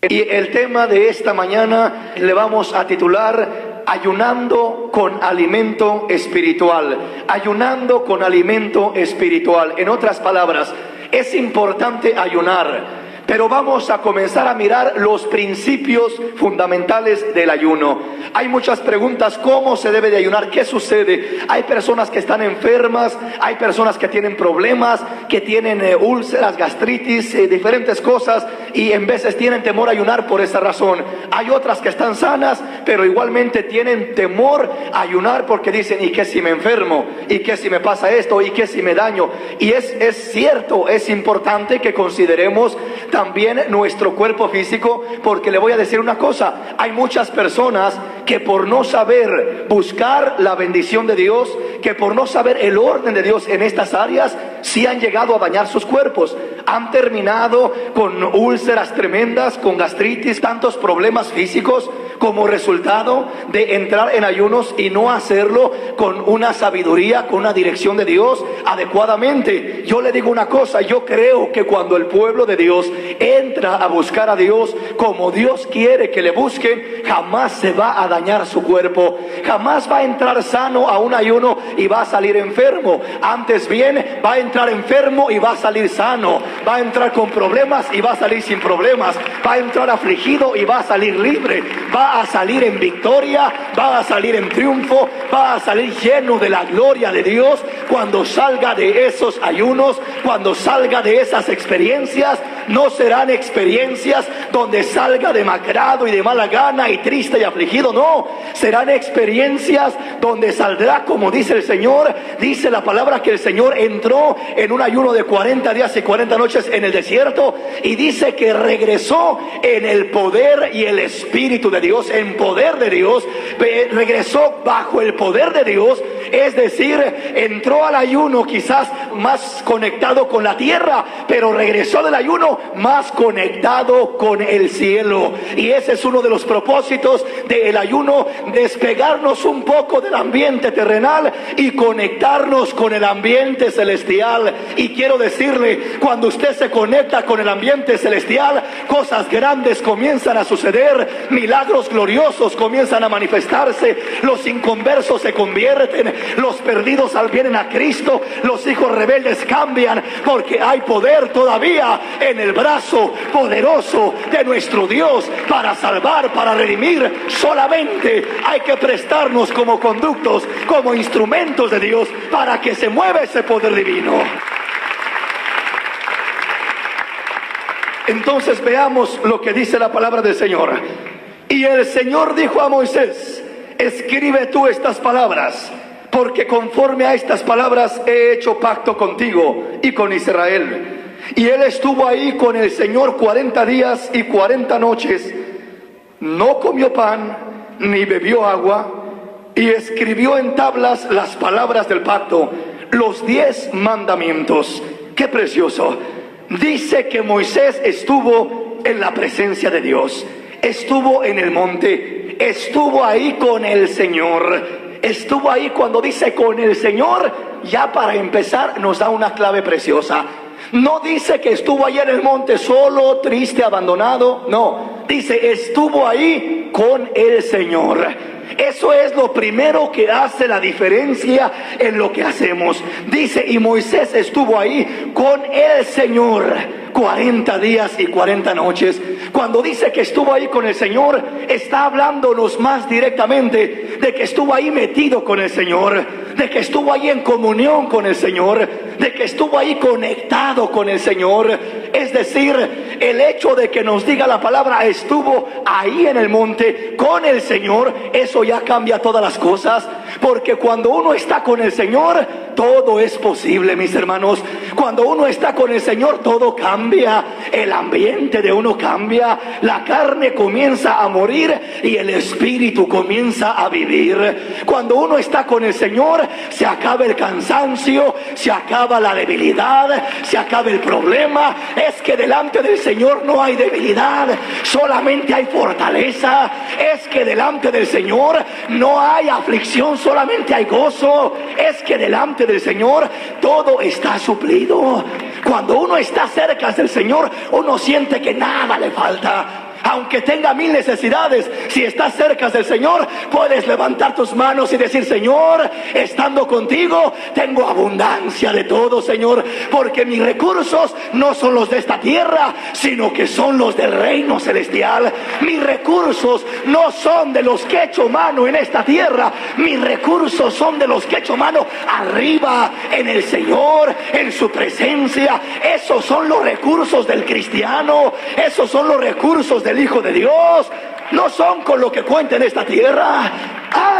Y el tema de esta mañana le vamos a titular Ayunando con alimento espiritual. Ayunando con alimento espiritual. En otras palabras, es importante ayunar, pero vamos a comenzar a mirar los principios fundamentales del ayuno. Hay muchas preguntas: ¿cómo se debe de ayunar? ¿Qué sucede? Hay personas que están enfermas, hay personas que tienen problemas, que tienen úlceras, gastritis, diferentes cosas, y en veces tienen temor a ayunar por esa razón. Hay otras que están sanas, pero igualmente tienen temor a ayunar porque dicen: ¿y qué si me enfermo? ¿Y qué si me pasa esto? ¿Y qué si me daño? Y es cierto, es importante que consideremos también nuestro cuerpo físico, porque le voy a decir una cosa: hay muchas personas que por no saber buscar la bendición de Dios, que por no saber el orden de Dios en estas áreas, sí han llegado a dañar sus cuerpos. Han terminado con úlceras tremendas, con gastritis, tantos problemas físicos como resultado de entrar en ayunos y no hacerlo con una sabiduría, con una dirección de Dios adecuadamente. Yo le digo una cosa: yo creo que cuando el pueblo de Dios entra a buscar a Dios como Dios quiere que le busquen, jamás se va a dañar su cuerpo, jamás va a entrar sano a un ayuno y va a salir enfermo. Antes bien, va a entrar enfermo y va a salir sano, va a entrar con problemas y va a salir sin problemas, va a entrar afligido y va a salir libre, va a salir en victoria, va a salir en triunfo, va a salir lleno de la gloria de Dios cuando salga de esos ayunos, cuando salga de esas experiencias. No serán experiencias donde salga demacrado y de mala gana y triste y afligido, no. Serán experiencias donde saldrá, como dice el Señor. Dice la palabra que el Señor entró en un ayuno de 40 días y 40 noches en el desierto, y dice que regresó en el poder y el Espíritu de Dios, en poder de Dios. Regresó bajo el poder de Dios, es decir, entró al ayuno quizás más conectado con la tierra, pero regresó del ayuno más conectado con el cielo. Y ese es uno de los propósitos del ayuno: despegarnos un poco del ambiente terrenal y conectarnos con el ambiente celestial. Y quiero decirle, cuando usted se conecta con el ambiente celestial, cosas grandes comienzan a suceder, milagros gloriosos comienzan a manifestarse, los inconversos se convierten, los perdidos vienen a Cristo, los hijos rebeldes cambian, porque hay poder todavía en el brazo poderoso de nuestro Dios para salvar, para redimir. Solamente hay que prestarnos como conductos, como instrumentos de Dios, para que se mueva ese poder divino. Entonces veamos lo que dice la palabra del Señor. Y el Señor dijo a Moisés: escribe tú estas palabras, porque conforme a estas palabras he hecho pacto contigo y con Israel. Y él estuvo ahí con el Señor 40 días y 40 noches. No comió pan ni bebió agua, y escribió en tablas las palabras del pacto, los 10 mandamientos. ¡Qué precioso! Dice que Moisés estuvo en la presencia de Dios, estuvo en el monte, estuvo ahí con el Señor. Estuvo ahí. Cuando dice con el Señor, ya para empezar nos da una clave preciosa. No dice que estuvo ahí en el monte solo, triste, abandonado. No, dice estuvo ahí con el Señor. Eso es lo primero que hace la diferencia en lo que hacemos. Dice: y Moisés estuvo ahí con el Señor 40 días y 40 noches. Cuando dice que estuvo ahí con el Señor, está hablándonos más directamente de que estuvo ahí metido con el Señor, de que estuvo ahí en comunión con el Señor, de que estuvo ahí conectado con el Señor. Es decir, el hecho de que nos diga la palabra estuvo ahí en el monte con el Señor, eso ya cambia todas las cosas, porque cuando uno está con el Señor, todo es posible, mis hermanos. Cuando uno está con el Señor, todo cambia, el ambiente de uno cambia, la carne comienza a morir y el espíritu comienza a vivir. Cuando uno está con el Señor, se acaba el cansancio, se acaba la debilidad, se acaba el problema. Es que delante del Señor no hay debilidad, solamente hay fortaleza. Es que delante del Señor no hay aflicción, solamente hay gozo. Es que delante del Señor todo está suplido. Cuando uno está cerca del Señor, uno siente que nada le falta. Aunque tenga 1000 necesidades, si estás cerca del Señor, puedes levantar tus manos y decir: Señor, estando contigo, tengo abundancia de todo, Señor, porque mis recursos no son los de esta tierra, sino que son los del reino celestial. Mis recursos no son de los que he hecho mano en esta tierra, mis recursos son de los que he hecho mano arriba, en el Señor, en su presencia. Esos son los recursos del cristiano, esos son los recursos del Hijo de Dios. No son con lo que cuenta en esta tierra.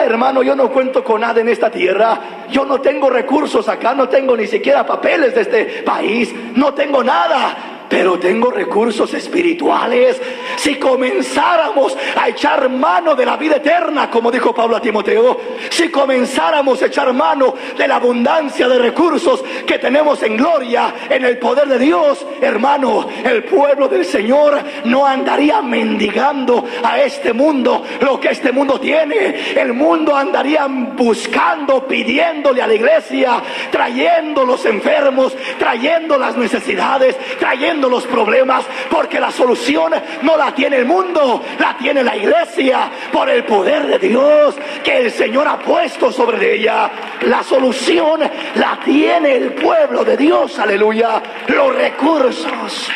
Hermano, yo no cuento con nada en esta tierra. Yo no tengo recursos acá, no tengo ni siquiera papeles de este país, no tengo nada, pero tengo recursos espirituales. Si comenzáramos a echar mano de la vida eterna, como dijo Pablo a Timoteo, si comenzáramos a echar mano de la abundancia de recursos que tenemos en gloria, en el poder de Dios, hermano, el pueblo del Señor no andaría mendigando a este mundo lo que este mundo tiene. El mundo andaría buscando, pidiéndole a la iglesia, trayendo los enfermos, trayendo las necesidades, trayendo los problemas, porque la solución no la tiene el mundo, la tiene la iglesia, por el poder de Dios que el Señor ha puesto sobre ella. La solución la tiene el pueblo de Dios, aleluya. Los recursos.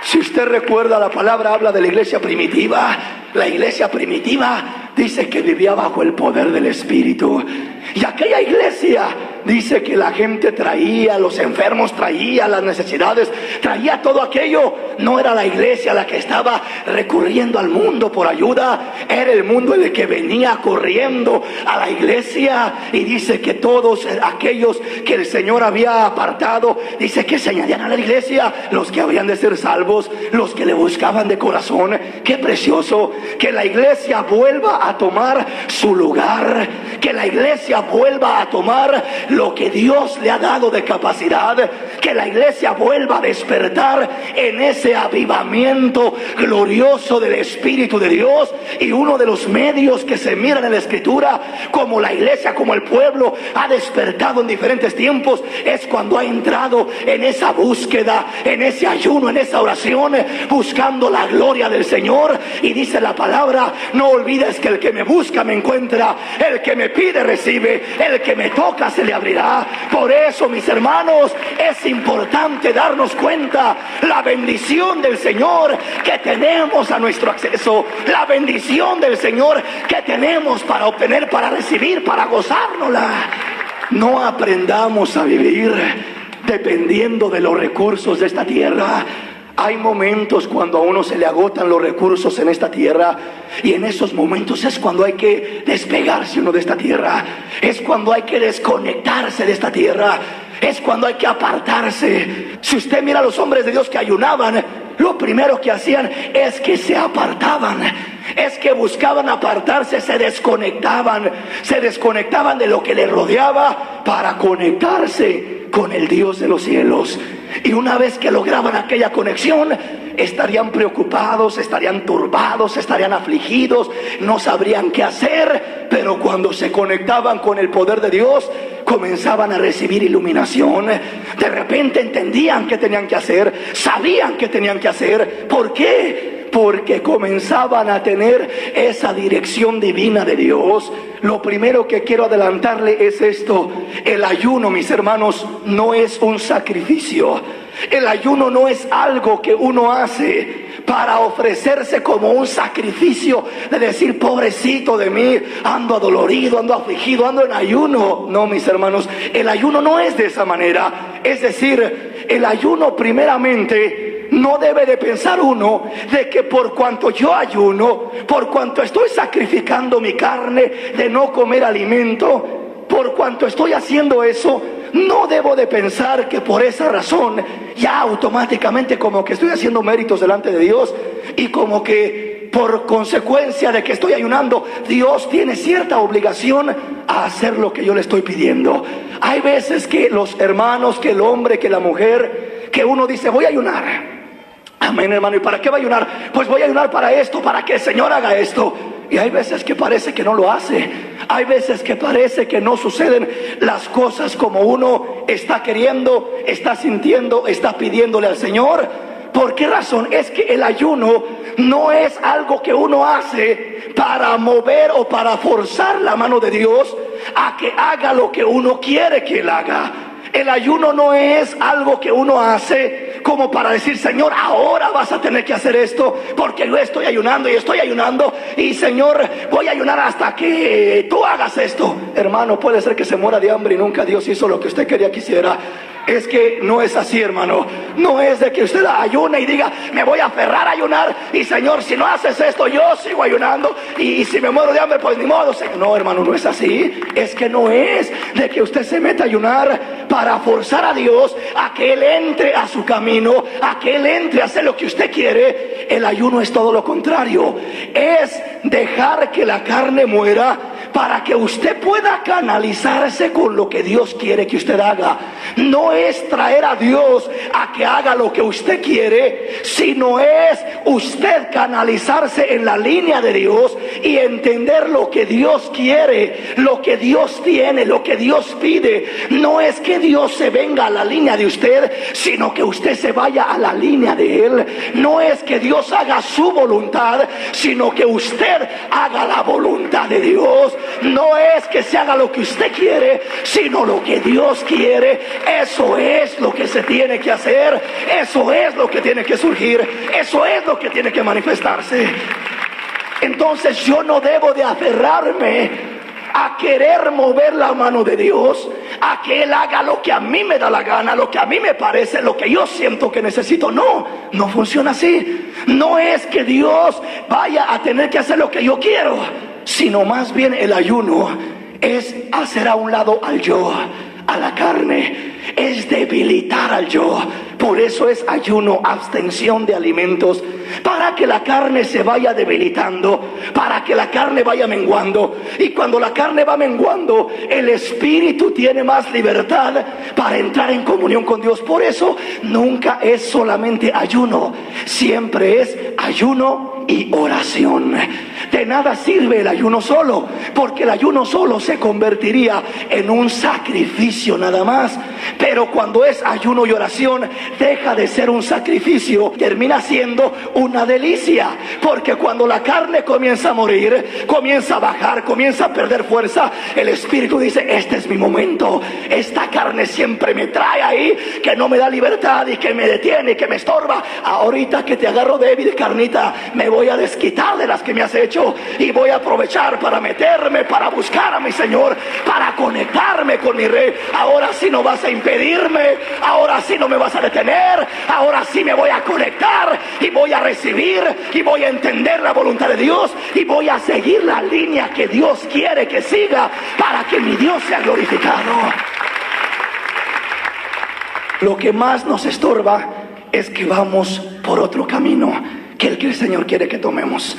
Si usted recuerda, la palabra habla de la iglesia primitiva. La iglesia primitiva dice que vivía bajo el poder del Espíritu. Y aquella iglesia dice que la gente traía, los enfermos traía las necesidades, traía todo aquello. No era la iglesia la que estaba recurriendo al mundo por ayuda, era el mundo el que venía corriendo a la iglesia. Y dice que todos aquellos que el Señor había apartado, dice que se añadían a la iglesia los que habían de ser salvos, los que le buscaban de corazón. Qué precioso que la iglesia vuelva a tomar su lugar, que la iglesia vuelva a tomar lo que Dios le ha dado de capacidad, que la iglesia vuelva a despertar en ese avivamiento glorioso del Espíritu de Dios. Y uno de los medios que se miran en la Escritura, como la iglesia, como el pueblo ha despertado en diferentes tiempos, es cuando ha entrado en esa búsqueda, en ese ayuno, en esa oración, buscando la gloria del Señor. Y dice la palabra: no olvides que el que me busca me encuentra, el que me pide recibe, el que me toca se le abrirá. Por eso, mis hermanos, es importante darnos cuenta la bendición del Señor que tenemos a nuestro acceso, la bendición del Señor que tenemos para obtener, para recibir, para gozárnosla. No aprendamos a vivir dependiendo de los recursos de esta tierra. Hay momentos cuando a uno se le agotan los recursos en esta tierra, y en esos momentos es cuando hay que despegarse uno de esta tierra, es cuando hay que desconectarse de esta tierra, es cuando hay que apartarse. Si usted mira a los hombres de Dios que ayunaban, lo primero que hacían es que se apartaban, es que buscaban apartarse, se desconectaban de lo que les rodeaba para conectarse con el Dios de los cielos. Y una vez que lograban aquella conexión, estarían preocupados, estarían turbados, estarían afligidos, no sabrían qué hacer. Pero cuando se conectaban con el poder de Dios, comenzaban a recibir iluminación. De repente entendían qué tenían que hacer, sabían qué tenían que hacer. ¿Por qué? Porque comenzaban a tener esa dirección divina de Dios. Lo primero que quiero adelantarle es esto: el ayuno, mis hermanos, no es un sacrificio. El ayuno no es algo que uno hace para ofrecerse como un sacrificio, de decir: pobrecito de mí, ando adolorido, ando afligido, ando en ayuno. No, mis hermanos, el ayuno no es de esa manera. Es decir, el ayuno primeramente, no debe de pensar uno de que por cuanto yo ayuno, por cuanto estoy sacrificando mi carne de no comer alimento, por cuanto estoy haciendo eso, no debo de pensar que por esa razón ya automáticamente como que estoy haciendo méritos delante de Dios, y como que por consecuencia de que estoy ayunando, Dios tiene cierta obligación a hacer lo que yo le estoy pidiendo. Hay veces que los hermanos, que el hombre, que la mujer, que uno dice: voy a ayunar. Amén, hermano. ¿Y para qué va a ayunar? Pues voy a ayunar para esto, para que el Señor haga esto. Y hay veces que parece que no lo hace. Hay veces que parece que no suceden las cosas como uno está queriendo, está sintiendo, está pidiéndole al Señor. ¿Por qué razón? Es que el ayuno no es algo que uno hace para mover o para forzar la mano de Dios a que haga lo que uno quiere que él haga. El ayuno no es algo que uno hace como para decir, Señor, ahora vas a tener que hacer esto, porque yo estoy ayunando y Señor, voy a ayunar hasta que tú hagas esto. Hermano, puede ser que se muera de hambre y nunca Dios hizo lo que usted quería que hiciera. Es que no es así, hermano. No es de que usted ayune y diga, me voy a aferrar a ayunar, y Señor, si no haces esto, yo sigo ayunando, y si me muero de hambre, pues ni modo, Señor. No, hermano, no es así. Es que no es de que usted se meta a ayunar para forzar a Dios a que Él entre a su camino, a que Él entre a hacer lo que usted quiere. El ayuno es todo lo contrario. Es dejar que la carne muera para que usted pueda canalizarse con lo que Dios quiere que usted haga. No es traer a Dios a que haga lo que usted quiere, sino es usted canalizarse en la línea de Dios y entender lo que Dios quiere, lo que Dios tiene, lo que Dios pide. No es que Dios se venga a la línea de usted, sino que usted se vaya a la línea de Él. No es que Dios haga su voluntad, sino que usted haga la voluntad de Dios. No es que se haga lo que usted quiere, sino lo que Dios quiere. Eso es lo que se tiene que hacer. Eso es lo que tiene que surgir. Eso es lo que tiene que manifestarse. Entonces yo no debo de aferrarme a querer mover la mano de Dios, a que Él haga lo que a mí me da la gana, lo que a mí me parece, lo que yo siento que necesito. No, no funciona así. No es que Dios vaya a tener que hacer lo que yo quiero, sino más bien el ayuno es hacer a un lado al yo, a la carne, es debilitar al yo. Por eso es ayuno, abstención de alimentos, para que la carne se vaya debilitando, para que la carne vaya menguando. Y cuando la carne va menguando, el espíritu tiene más libertad para entrar en comunión con Dios. Por eso nunca es solamente ayuno, siempre es ayuno y oración. De nada sirve el ayuno solo, porque el ayuno solo se convertiría en un sacrificio nada más. Pero cuando es ayuno y oración, deja de ser un sacrificio, termina siendo una delicia. Porque cuando la carne comienza a morir, comienza a bajar, comienza a perder fuerza, el espíritu dice, este es mi momento. Esta carne siempre me trae ahí, que no me da libertad y que me detiene y que me estorba. Ahorita que te agarro débil, carnita, me voy a desquitar de las que me has hecho y voy a aprovechar para meterme, para buscar a mi Señor, para conectarme con mi Rey. Ahora sí no vas a impedirme, ahora sí no me vas a detener, ahora sí me voy a conectar y voy a recibir y voy a entender la voluntad de Dios y voy a seguir la línea que Dios quiere que siga para que mi Dios sea glorificado. Lo que más nos estorba es que vamos por otro camino que el que el Señor quiere que tomemos.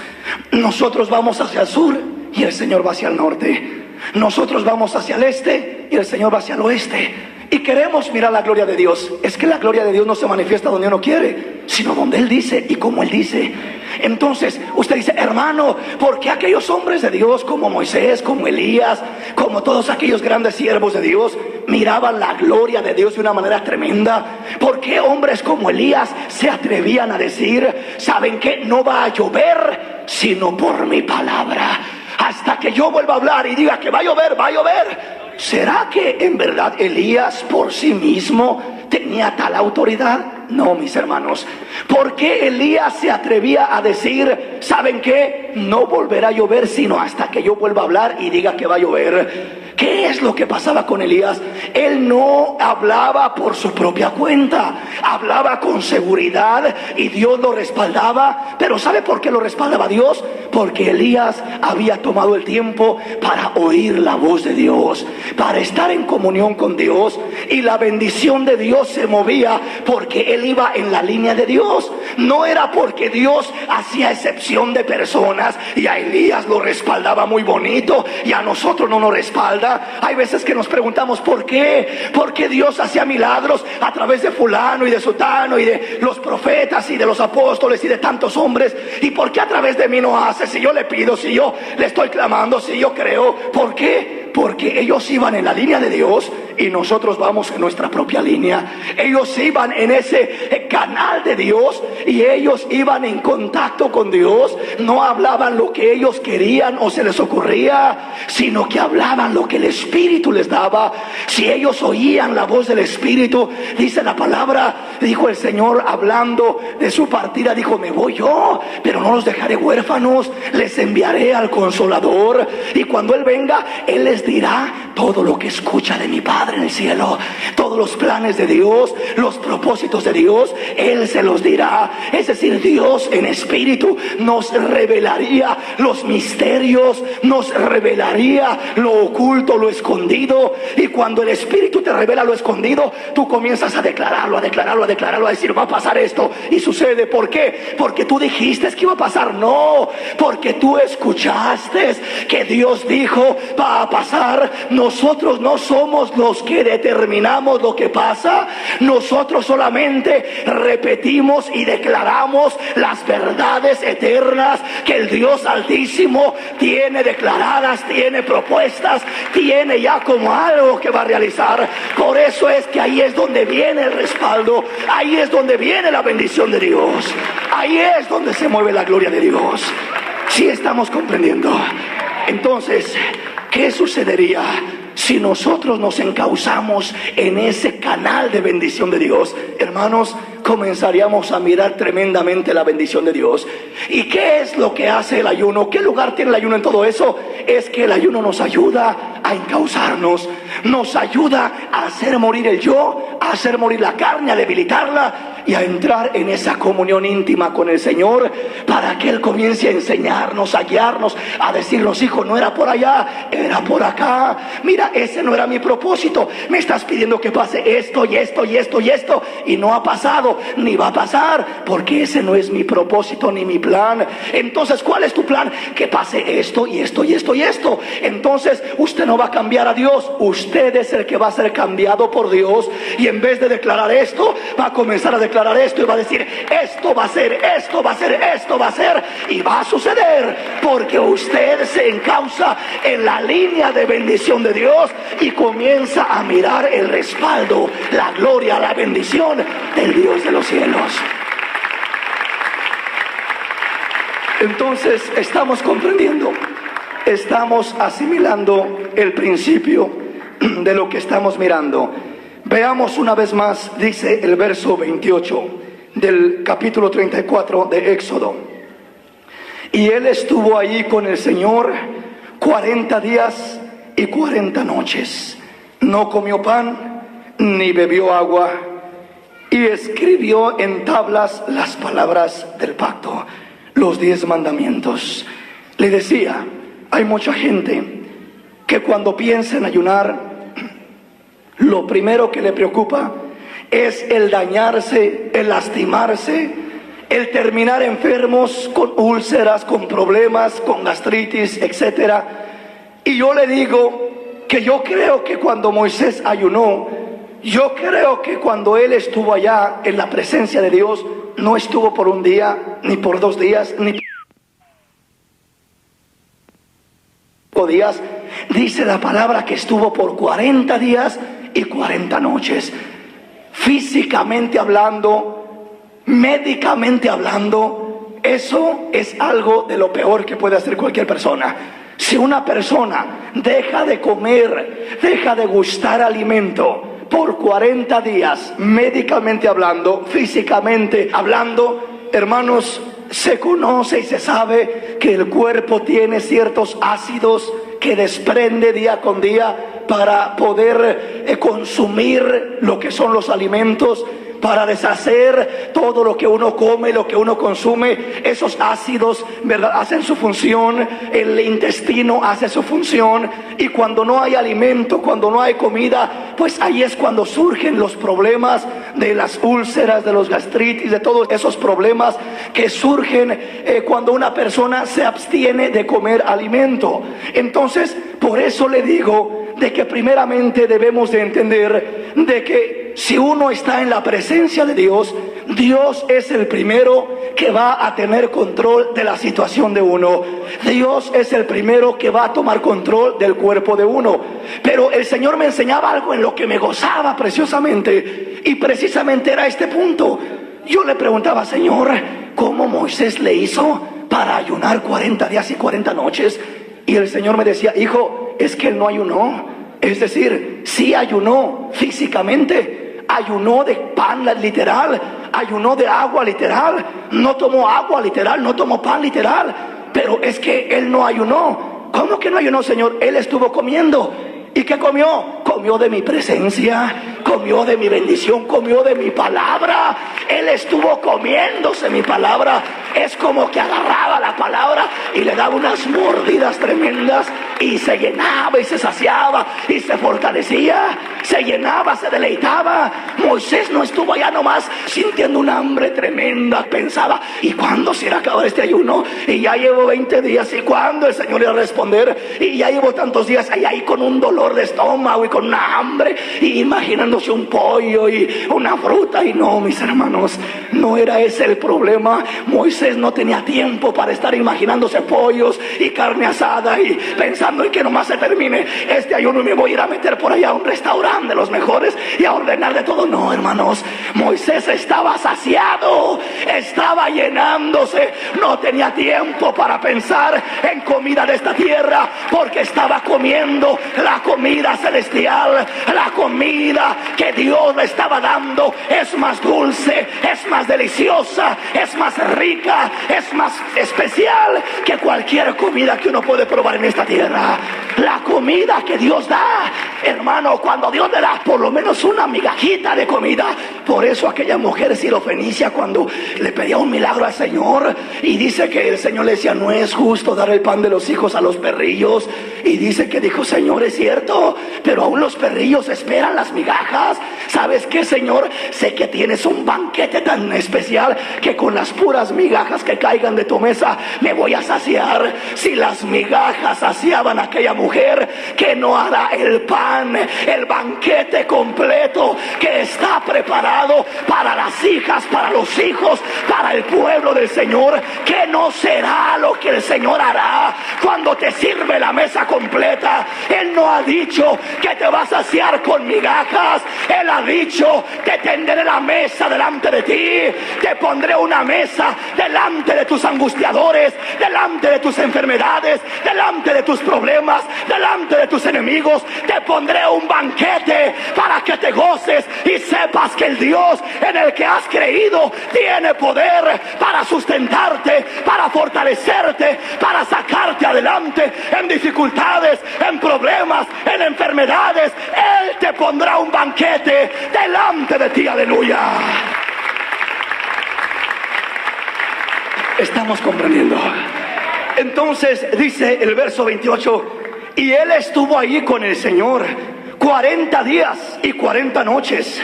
Nosotros vamos hacia el sur y el Señor va hacia el norte. Nosotros vamos hacia el este y el Señor va hacia el oeste. Y queremos mirar la gloria de Dios. Es que la gloria de Dios no se manifiesta donde uno quiere, sino donde Él dice y como Él dice. Entonces usted dice, hermano, ¿por qué aquellos hombres de Dios como Moisés, como Elías, como todos aquellos grandes siervos de Dios miraban la gloria de Dios de una manera tremenda? ¿Por qué hombres como Elías se atrevían a decir, saben que no va a llover sino por mi palabra? Hasta que yo vuelva a hablar y diga que va a llover, va a llover. ¿Será que en verdad Elías por sí mismo tenía tal autoridad? No, mis hermanos. ¿Por qué Elías se atrevía a decir, saben qué? No volverá a llover sino hasta que yo vuelva a hablar y diga que va a llover. ¿Qué es lo que pasaba con Elías? Él no hablaba por su propia cuenta, hablaba con seguridad y Dios lo respaldaba. Pero ¿sabe por qué lo respaldaba Dios? Porque Elías había tomado el tiempo para oír la voz de Dios, para estar en comunión con Dios, y la bendición de Dios se movía porque él iba en la línea de Dios. No era porque Dios hacía excepción de personas y a Elías lo respaldaba muy bonito y a nosotros no nos respalda. Hay veces que nos preguntamos ¿por qué? ¿Por qué Dios hacía milagros a través de fulano y de sutano y de los profetas y de los apóstoles y de tantos hombres? ¿Y por qué a través de mí no hace? Si yo le pido, si yo le estoy clamando, si yo creo. ¿Por qué? Porque ellos iban en la línea de Dios y nosotros vamos en nuestra propia línea. Ellos iban en ese canal de Dios y ellos iban en contacto con Dios, no hablaban lo que ellos querían o se les ocurría, sino que hablaban lo que el Espíritu les daba. Si ellos oían la voz del Espíritu, dice la palabra, dijo el Señor hablando de su partida, dijo: me voy yo, pero no los dejaré huérfanos, les enviaré al Consolador, y cuando Él venga, Él les dirá todo lo que escucha de mi Padre en el cielo, todos los planes de Dios, los propósitos de Dios, Él se los dirá. Es decir, Dios en espíritu nos revelaría los misterios, nos revelaría lo oculto, lo escondido. Y cuando el Espíritu te revela lo escondido, tú comienzas a declararlo, a declararlo, a declararlo, a decir: va a pasar esto, y sucede. ¿Por qué? Porque tú dijiste que iba a pasar. No, porque tú escuchaste que Dios dijo va a pasar. Nosotros no somos los que determinamos lo que pasa, nosotros solamente repetimos y declaramos las verdades eternas que el Dios Altísimo tiene declaradas, tiene propuestas, tiene ya como algo que va a realizar. Por eso es que ahí es donde viene el respaldo, ahí es donde viene la bendición de Dios, ahí es donde se mueve la gloria de Dios. ¿Sí estamos comprendiendo? Entonces, ¿qué sucedería si nosotros nos encauzamos en ese canal de bendición de Dios? Hermanos, comenzaríamos a mirar tremendamente la bendición de Dios. ¿Y qué es lo que hace el ayuno? ¿Qué lugar tiene el ayuno en todo eso? Es que el ayuno nos ayuda a encauzarnos, nos ayuda a hacer morir el yo, a hacer morir la carne, a debilitarla y a entrar en esa comunión íntima con el Señor, para que Él comience a enseñarnos, a guiarnos, a decirnos: hijo, no era por allá, era por acá. Mira, ese no era mi propósito. Me estás pidiendo que pase esto y esto y esto y esto, y no ha pasado, ni va a pasar, porque ese no es mi propósito ni mi plan. Entonces, ¿cuál es tu plan? Que pase esto y esto y esto y esto. Entonces, usted no va a cambiar a Dios, usted es el que va a ser cambiado por Dios, y en vez de declarar esto, va a comenzar a declarar esto y va a decir: esto va a ser, esto va a ser, esto va a ser, y va a suceder, porque usted se encausa en la línea de bendición de Dios y comienza a mirar el respaldo, la gloria, la bendición del Dios de los cielos. Entonces, estamos comprendiendo, estamos asimilando el principio de lo que estamos mirando. Veamos una vez más, dice el verso 28 del capítulo 34 de Éxodo: y él estuvo allí con el Señor 40 días y 40 noches, no comió pan ni bebió agua, y escribió en tablas las palabras del pacto, los 10 mandamientos. Le decía, hay mucha gente que cuando piensa en ayunar, lo primero que le preocupa es el dañarse, el lastimarse, el terminar enfermos con úlceras, con problemas, con gastritis, etcétera. Y yo le digo que yo creo que cuando Moisés ayunó, yo creo que cuando él estuvo allá en la presencia de Dios, no estuvo por un día, ni por 2 días, ni por días. Dice la palabra que estuvo por 40 días y 40 noches. Físicamente hablando, médicamente hablando, eso es algo de lo peor que puede hacer cualquier persona. Si una persona deja de comer, deja de gustar alimento por 40 días, médicamente hablando, físicamente hablando, hermanos, se conoce y se sabe que el cuerpo tiene ciertos ácidos que desprende día con día para poder consumir lo que son los alimentos, para deshacer todo lo que uno come, lo que uno consume. Esos ácidos, ¿verdad?, hacen su función, el intestino hace su función, y cuando no hay alimento, cuando no hay comida, pues ahí es cuando surgen los problemas de las úlceras, de los gastritis, de todos esos problemas que surgen cuando una persona se abstiene de comer alimento. Entonces, por eso le digo de que primeramente debemos de entender de que si uno está en la presencia de Dios, Dios es el primero que va a tener control de la situación de uno. Dios es el primero que va a tomar control del cuerpo de uno. Pero el Señor me enseñaba algo en lo que me gozaba preciosamente, y precisamente era este punto. yo le preguntaba, Señor, ¿cómo Moisés le hizo para ayunar 40 días y 40 noches? Y el Señor me decía, hijo, es que él no ayunó. Es decir, sí ayunó físicamente, ayunó de pan literal, ayunó de agua literal, no tomó agua literal, no tomó pan literal, pero es que él no ayunó. ¿Cómo que no ayunó, Señor? Él estuvo comiendo. ¿Y qué comió? Comió de mi presencia, comió de mi bendición, comió de mi palabra. Él estuvo comiéndose mi palabra. Es como que agarraba la palabra y le daba unas mordidas tremendas y se llenaba y se saciaba y se fortalecía, se llenaba, se deleitaba. Moisés no estuvo allá nomás sintiendo un hambre tremenda. Pensaba, ¿y cuándo se irá a acabar este ayuno? Y ya llevo 20 días, ¿y cuándo el Señor irá a responder? Y ya llevo tantos días ahí con un dolor de estómago y con una hambre y imaginándose un pollo y una fruta. Y no, mis hermanos, no era ese el problema. Moisés no tenía tiempo para estar imaginándose pollos y carne asada y pensando en que nomás se termine este ayuno y me voy a ir a meter por allá a un restaurante de los mejores y a ordenar de todo. No, hermanos, Moisés estaba saciado, estaba llenándose, no tenía tiempo para pensar en comida de esta tierra, porque estaba comiendo la comida celestial. La comida que Dios le estaba dando es más dulce, es más deliciosa, es más rica, es más especial que cualquier comida que uno puede probar en esta tierra. La comida que Dios da, hermano, cuando Dios le da por lo menos una migajita de comida. Por eso aquella mujer sirofenicia, cuando le pedía un milagro al Señor, y dice que el Señor le decía, no es justo dar el pan de los hijos a los perrillos, y dice que dijo, Señor, es cierto, pero aún los perrillos esperan las migajas. ¿Sabes qué, Señor? Sé que tienes un banquete tan especial que con las puras migajas que caigan de tu mesa me voy a saciar. Si las migajas saciaban a aquella mujer, que no hará el pan, el banquete completo que está preparado para las hijas, para los hijos, para el pueblo del Señor? Que no será lo que el Señor hará cuando te sirve la mesa completa. Él no ha dicho que te va a saciar con migajas. Él ha dicho, te tenderé la mesa delante de ti, te pondré una mesa delante de tus angustiadores, delante de tus enfermedades, delante de tus problemas, delante de tus enemigos. Te pondré un banquete para que te goces y sepas que el Dios en el que has creído tiene poder para sustentarte, para fortalecerte, para sacarte adelante en dificultades, en problemas, en enfermedades. Él te pondrá un banquete delante de ti. Aleluya. Estamos comprendiendo. Entonces dice el verso 28, y él estuvo allí con el Señor 40 días y 40 noches.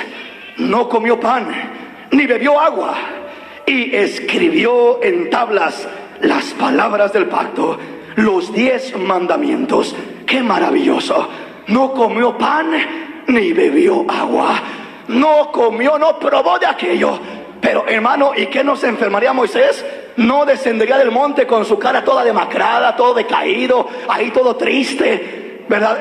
No comió pan ni bebió agua, y escribió en tablas las palabras del pacto, los 10 mandamientos. ¡Qué maravilloso! No comió pan ni bebió agua. No comió, no probó de aquello. Pero hermano, ¿y qué no se enfermaría Moisés? No descendería del monte con su cara toda demacrada, todo decaído, ahí todo triste, ¿verdad?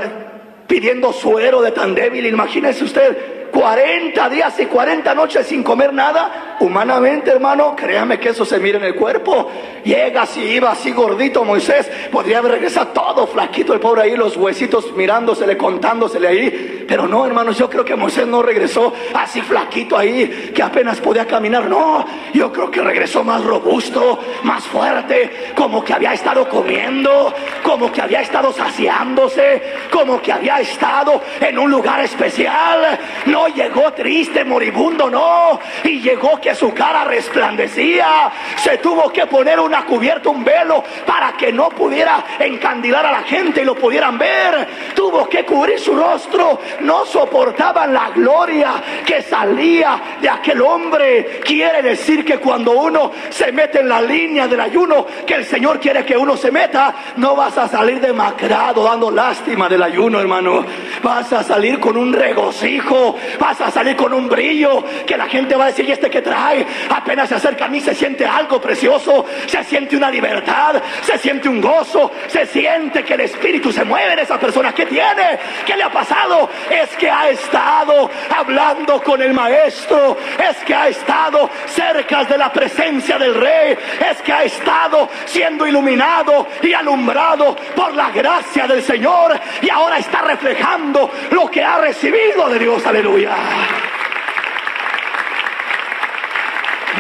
Pidiendo suero de tan débil. Imagínese usted, 40 días y 40 noches sin comer nada. Humanamente, hermano, créame que eso se mira en el cuerpo. Llega así, iba así gordito Moisés, podría haber regresado todo flaquito el pobre ahí, los huesitos mirándosele, contándosele ahí. Pero no, hermanos, yo creo que Moisés no regresó así flaquito ahí, que apenas podía caminar. No, yo creo que regresó más robusto, más fuerte, como que había estado comiendo, como que había estado saciándose, como que había estado en un lugar especial. No llegó triste, moribundo, no. Y llegó que su cara resplandecía. Se tuvo que poner una cubierta, un velo, para que no pudiera encandilar a la gente y lo pudieran ver. Tuvo que cubrir su rostro. No soportaban la gloria que salía de aquel hombre. Quiere decir que cuando uno se mete en la línea del ayuno que el Señor quiere que uno se meta, no vas a salir demacrado dando lástima del ayuno, hermano. Vas a salir con un regocijo, vas a salir con un brillo que la gente va a decir, ¿y este qué trae? trae, apenas se acerca a mí, se siente algo precioso, se siente una libertad, se siente un gozo, se siente que el Espíritu se mueve en esa persona. ¿Qué tiene? ¿Qué le ha pasado? Es que ha estado hablando con el Maestro, es que ha estado cerca de la presencia del Rey, es que ha estado siendo iluminado y alumbrado por la gracia del Señor, y ahora está reflejando lo que ha recibido de Dios. Aleluya.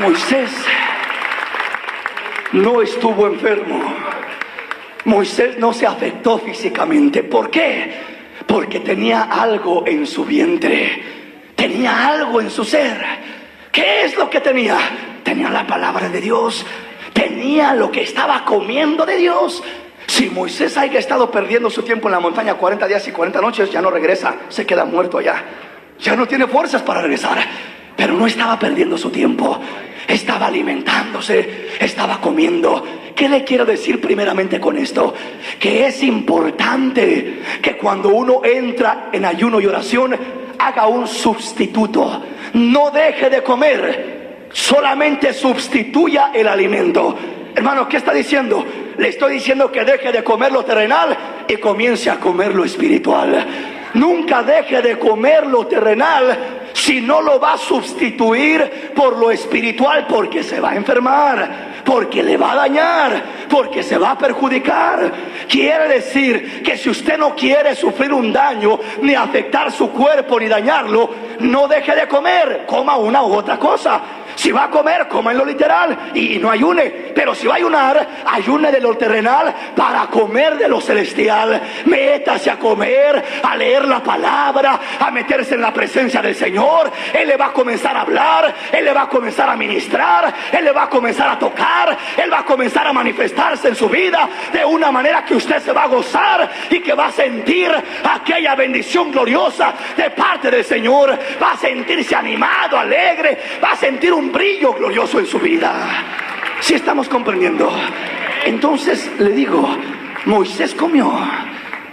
Moisés no estuvo enfermo. Moisés no se afectó físicamente. ¿Por qué? Porque tenía algo en su vientre, tenía algo en su ser. ¿Qué es lo que tenía? Tenía la palabra de Dios, tenía lo que estaba comiendo de Dios. Si Moisés haya estado perdiendo su tiempo en la montaña 40 días y 40 noches, ya no regresa, se queda muerto allá. Ya no tiene fuerzas para regresar. Pero no estaba perdiendo su tiempo, estaba alimentándose, estaba comiendo. ¿Qué le quiero decir primeramente con esto? Que es importante que cuando uno entra en ayuno y oración, haga un sustituto. No deje de comer, solamente sustituya el alimento. Hermano, ¿qué está diciendo? Le estoy diciendo que deje de comer lo terrenal y comience a comer lo espiritual. Nunca deje de comer lo terrenal si no lo va a sustituir por lo espiritual, porque se va a enfermar, porque le va a dañar, porque se va a perjudicar. Quiere decir que si usted no quiere sufrir un daño, ni afectar su cuerpo, ni dañarlo, no deje de comer, coma una u otra cosa. Si va a comer, coma en lo literal y no ayune. Pero si va a ayunar, ayune de lo terrenal para comer de lo celestial. Métase a comer, a leer la palabra, a meterse en la presencia del Señor. Él le va a comenzar a hablar, Él le va a comenzar a ministrar, Él le va a comenzar a tocar, Él va a comenzar a manifestarse en su vida de una manera que usted se va a gozar y que va a sentir aquella bendición gloriosa de parte del Señor. Va a sentirse animado, alegre, va a sentir un brillo glorioso en su vida. Si estamos comprendiendo. Entonces le digo, Moisés comió,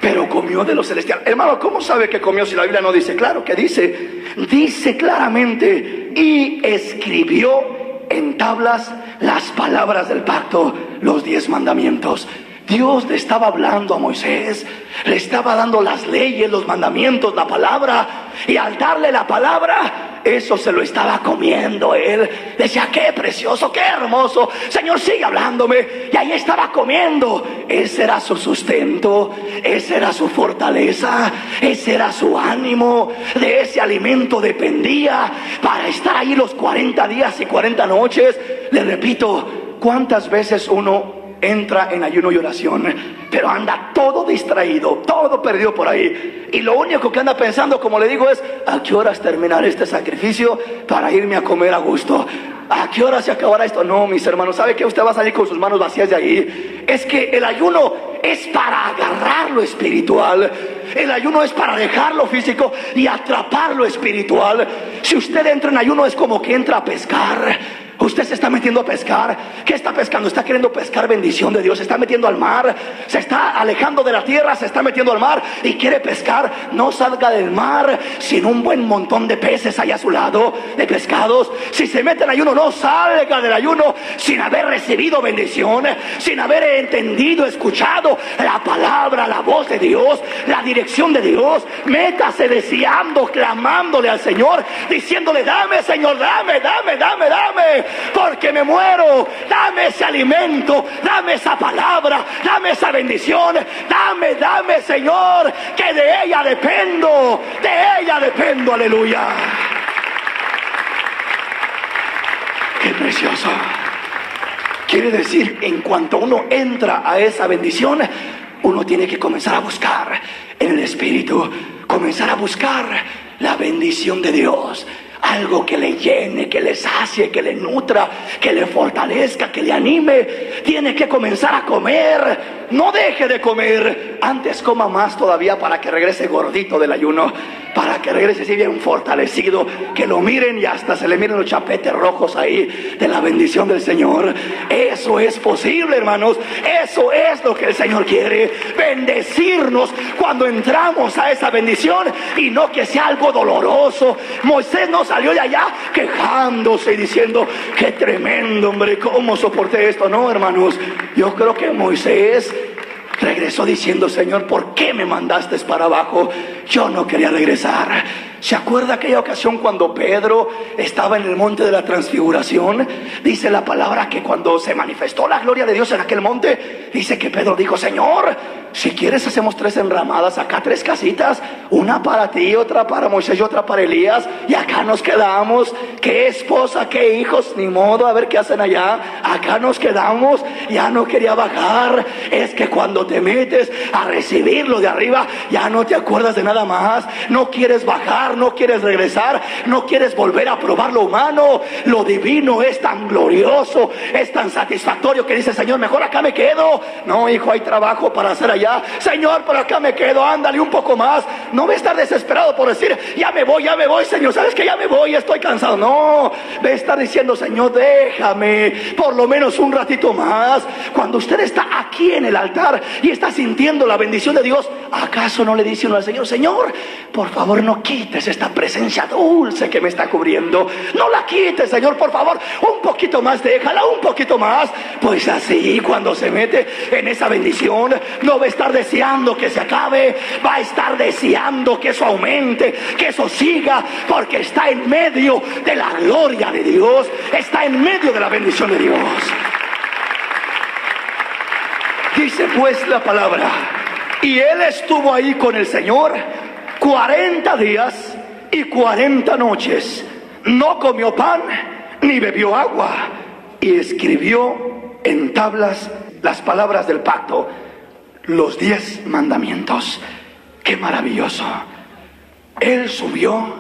pero comió de lo celestial. Hermano, ¿cómo sabe que comió si la Biblia no dice? Claro que dice. Dice claramente: y escribió en tablas las palabras del pacto, los 10 mandamientos. Dios le estaba hablando a Moisés, le estaba dando las leyes, los mandamientos, la palabra, y al darle la palabra, eso se lo estaba comiendo él. Decía: qué precioso, qué hermoso, Señor, sigue hablándome. Y ahí estaba comiendo. Ese era su sustento, esa era su fortaleza, ese era su ánimo. De ese alimento dependía para estar ahí los 40 días y 40 noches. Le repito, ¿cuántas veces uno entra en ayuno y oración, pero anda todo distraído, todo perdido por ahí, y lo único que anda pensando, como le digo, es: ¿a qué horas terminar este sacrificio para irme a comer a gusto? ¿A qué hora se acabará esto? No, mis hermanos, ¿sabe que usted va a salir con sus manos vacías de ahí? Es que el ayuno es para agarrar lo espiritual. El ayuno es para dejar lo físico y atrapar lo espiritual. Si usted entra en ayuno, es como que entra a pescar. Usted se está metiendo a pescar. ¿Qué está pescando? Está queriendo pescar bendición de Dios. Se está metiendo al mar, se está alejando de la tierra, se está metiendo al mar y quiere pescar. No salga del mar sin un buen montón de peces allá a su lado, de pescados. Si se mete en ayuno, no salga del ayuno sin haber recibido bendición, sin haber entendido, escuchado la palabra, la voz de Dios, la dirección de Dios. Métase deseando, clamándole al Señor, diciéndole: dame, Señor, dame, dame, dame, dame, porque me muero. Dame ese alimento, dame esa palabra, dame esa bendición, dame, dame, Señor, que de ella dependo, aleluya. Qué precioso. Quiere decir, en cuanto uno entra a esa bendición, uno tiene que comenzar a buscar en el Espíritu, comenzar a buscar la bendición de Dios. Algo que le llene, que le sacie, que le nutra, que le fortalezca, que le anime. Tiene que comenzar a comer. No deje de comer. antes coma más todavía para que regrese gordito del ayuno, para que regrese así bien fortalecido, que lo miren y hasta se le miren los chapetes rojos ahí de la bendición del Señor. Eso es posible, hermanos. Eso es lo que el Señor quiere, bendecirnos cuando entramos a esa bendición, y no que sea algo doloroso. Moisés no salió de allá quejándose y diciendo: qué tremendo, hombre, cómo soporté esto. No, hermanos, yo creo que Moisés regresó diciendo: Señor, ¿por qué me mandaste para abajo? Yo no quería regresar. ¿Se acuerda aquella ocasión cuando Pedro estaba en el monte de la transfiguración? Dice la palabra que cuando se manifestó la gloria de Dios en aquel monte, dice que Pedro dijo: Señor, si quieres hacemos 3 enramadas, acá 3 casitas, una para ti, otra para Moisés y otra para Elías, y acá nos quedamos. Qué esposa, qué hijos, ni modo, a ver qué hacen allá. Acá nos quedamos. Ya no quería bajar. Es que cuando te metes a recibirlo de arriba, ya no te acuerdas de nada más. No quieres bajar, no quieres regresar, no quieres volver a probar lo humano. Lo divino es tan glorioso, es tan satisfactorio, que dice: Señor, mejor acá me quedo. No, hijo, hay trabajo para hacer allá. Señor, por acá me quedo, ándale un poco más. No ve a estar desesperado por decir: ya me voy, Señor, sabes que ya me voy, estoy cansado. No, ve a estar diciendo: Señor, déjame por lo menos un ratito más. Cuando usted está aquí en el altar y está sintiendo la bendición de Dios, ¿acaso no le dice uno al Señor: Señor, por favor, no quites esta presencia dulce que me está cubriendo? No la quites, Señor, por favor, un poquito más, déjala un poquito más. Pues así, cuando se mete en esa bendición, no va a estar deseando que se acabe, va a estar deseando que eso aumente, que eso siga, porque está en medio de la gloria de Dios, está en medio de la bendición de Dios. Dice pues la palabra: y él estuvo ahí con el Señor 40 días y 40 noches, no comió pan ni bebió agua, y escribió en tablas las palabras del pacto, los 10 mandamientos. ¡Qué maravilloso! Él subió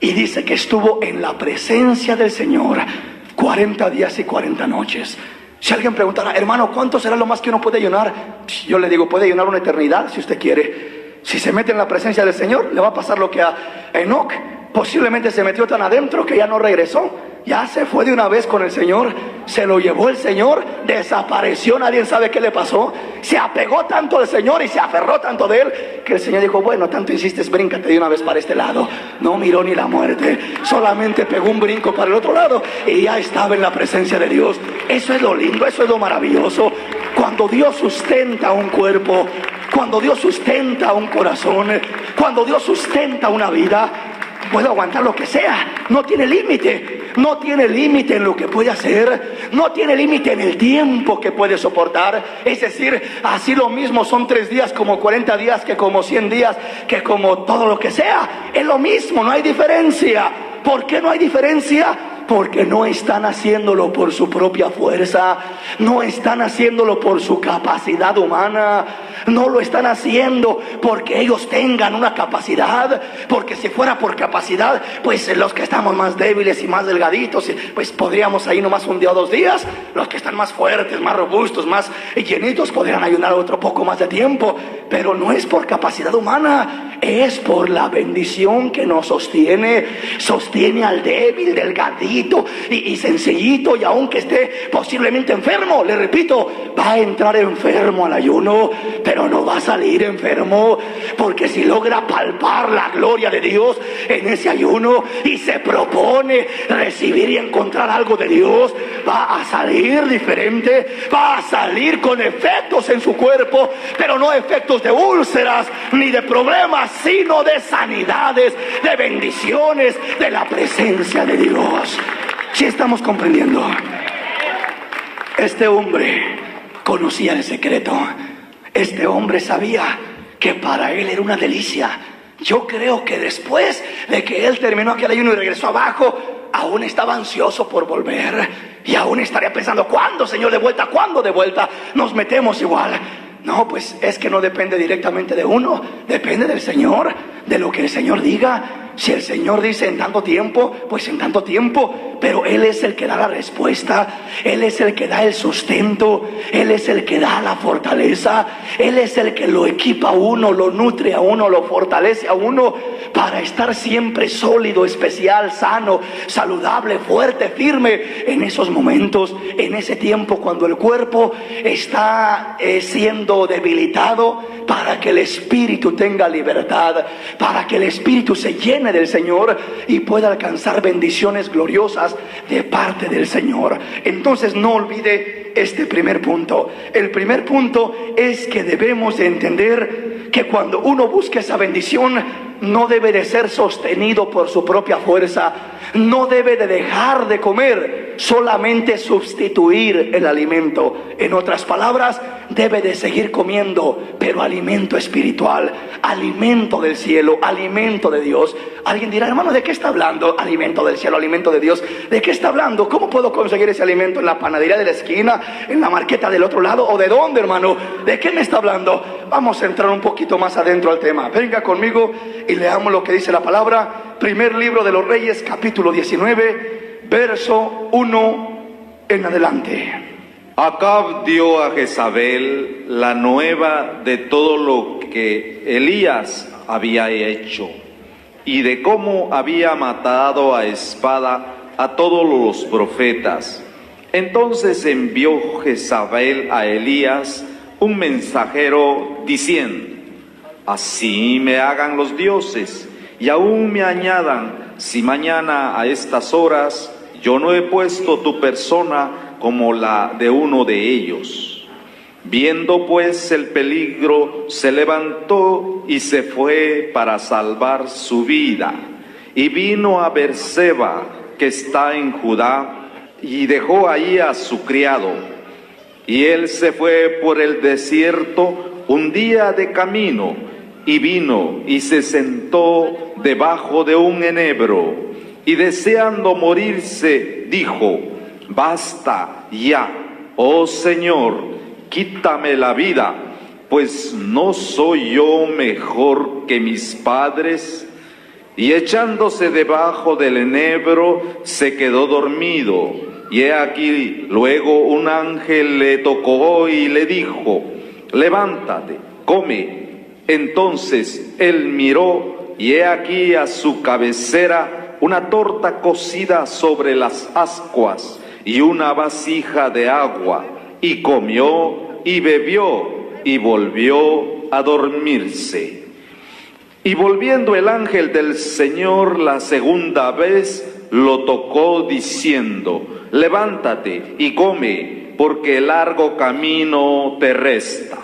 y dice que estuvo en la presencia del Señor 40 días y 40 noches. Si alguien preguntara: hermano, ¿cuánto será lo más que uno puede ayunar? Yo le digo: puede ayunar una eternidad si usted quiere. Si se mete en la presencia del Señor, le va a pasar lo que a Enoc. Posiblemente se metió tan adentro que ya no regresó. Ya se fue de una vez con el Señor. Se lo llevó el Señor, desapareció, nadie sabe qué le pasó. Se apegó tanto al Señor y se aferró tanto de Él, que el Señor dijo: bueno, tanto insistes, bríncate de una vez para este lado. No miró ni la muerte, solamente pegó un brinco para el otro lado y ya estaba en la presencia de Dios. Eso es lo lindo, eso es lo maravilloso. Cuando Dios sustenta un cuerpo, cuando Dios sustenta un corazón, cuando Dios sustenta una vida, puede aguantar lo que sea. No tiene límite. No tiene límite en lo que puede hacer. No tiene límite en el tiempo que puede soportar. Es decir, así lo mismo son 3 días como 40 días, que como 100 días, que como todo lo que sea. Es lo mismo, no hay diferencia. ¿Por qué no hay diferencia? Porque no están haciéndolo por su propia fuerza, no están haciéndolo por su capacidad humana, no lo están haciendo porque ellos tengan una capacidad, porque si fuera por capacidad, pues los que estamos más débiles y más delgaditos, pues podríamos ahí nomás un día o 2 días. Los que están más fuertes, más robustos, más llenitos, podrían ayunar otro poco más de tiempo. Pero no es por capacidad humana, es por la bendición que nos sostiene. Sostiene al débil, delgadito y sencillito, y aunque esté posiblemente enfermo, le repito, va a entrar enfermo al ayuno, pero no va a salir enfermo, porque si logra palpar la gloria de Dios en ese ayuno y se propone recibir y encontrar algo de Dios, va a salir diferente, va a salir con efectos en su cuerpo, pero no efectos de úlceras ni de problemas, sino de sanidades, de bendiciones, de la presencia de Dios. ¿Sí estamos comprendiendo? Este hombre conocía el secreto. Este hombre sabía que para él era una delicia. Yo creo que después de que él terminó aquel ayuno y regresó abajo, aún estaba ansioso por volver, y aún estaría pensando: ¿cuándo, Señor, de vuelta? ¿Cuándo de vuelta? Nos metemos igual. No, pues es que no depende directamente de uno, depende del Señor, de lo que el Señor diga. Si el Señor dice en tanto tiempo, pues en tanto tiempo. Pero Él es el que da la respuesta, Él es el que da el sustento, Él es el que da la fortaleza, Él es el que lo equipa a uno, lo nutre a uno, lo fortalece a uno para estar siempre sólido, especial, sano, saludable, fuerte, firme en esos momentos, en ese tiempo cuando el cuerpo está siendo debilitado, para que el espíritu tenga libertad, para que el espíritu se llene del Señor y pueda alcanzar bendiciones gloriosas de parte del Señor. Entonces no olvide este primer punto. El primer punto es que debemos de entender que cuando uno busca esa bendición, no debe de ser sostenido por su propia fuerza, no debe de dejar de comer, solamente sustituir el alimento. En otras palabras, debe de seguir comiendo, pero alimento espiritual, alimento del cielo, alimento de Dios. Alguien dirá, hermano, ¿de qué está hablando? Alimento del cielo, alimento de Dios. ¿De qué está hablando? ¿Cómo puedo conseguir ese alimento? ¿En la panadería de la esquina? ¿En la marqueta del otro lado? ¿O de dónde, hermano? ¿De qué me está hablando? Vamos a entrar un poquito más adentro al tema. Venga conmigo y leamos lo que dice la palabra. Primer libro de los Reyes, capítulo 19, verso 1 en adelante. Acab dio a Jezabel la nueva de todo lo que Elías había hecho y de cómo había matado a espada a todos los profetas. Entonces envió Jezabel a Elías un mensajero diciendo: así me hagan los dioses y aún me añadan, si mañana a estas horas yo no he puesto tu persona como la de uno de ellos. Viendo pues el peligro, se levantó y se fue para salvar su vida. Y vino a Beerseba, que está en Judá, y dejó ahí a su criado. Y él se fue por el desierto un día de camino, y vino y se sentó debajo de un enebro, y deseando morirse, dijo: basta ya, oh Señor, quítame la vida, pues no soy yo mejor que mis padres. Y echándose debajo del enebro, se quedó dormido. Y he aquí, luego un ángel le tocó y le dijo: levántate, come. Entonces él miró, y he aquí a su cabecera una torta cocida sobre las ascuas y una vasija de agua, y comió y bebió y volvió a dormirse. Y volviendo el ángel del Señor la segunda vez, lo tocó diciendo: levántate y come, porque el largo camino te resta.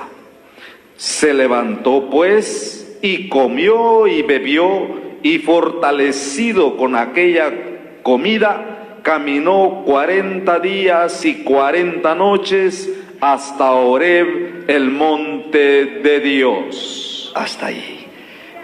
Se levantó pues y comió y bebió, y fortalecido con aquella comida, caminó 40 días y 40 noches hasta Horeb, el monte de Dios. Hasta ahí.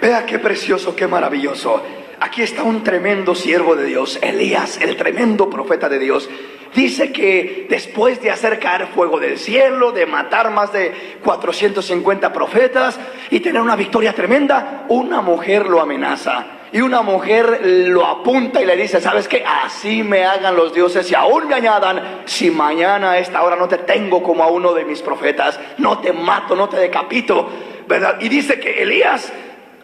Vea qué precioso, qué maravilloso. Aquí está un tremendo siervo de Dios, Elías, el tremendo profeta de Dios. Dice que después de hacer caer fuego del cielo, de matar más de 450 profetas y tener una victoria tremenda, una mujer lo amenaza. Y una mujer lo apunta y le dice: ¿sabes qué? Así me hagan los dioses y aún me añadan, si mañana a esta hora no te tengo como a uno de mis profetas, no te mato, no te decapito, ¿verdad? Y dice que Elías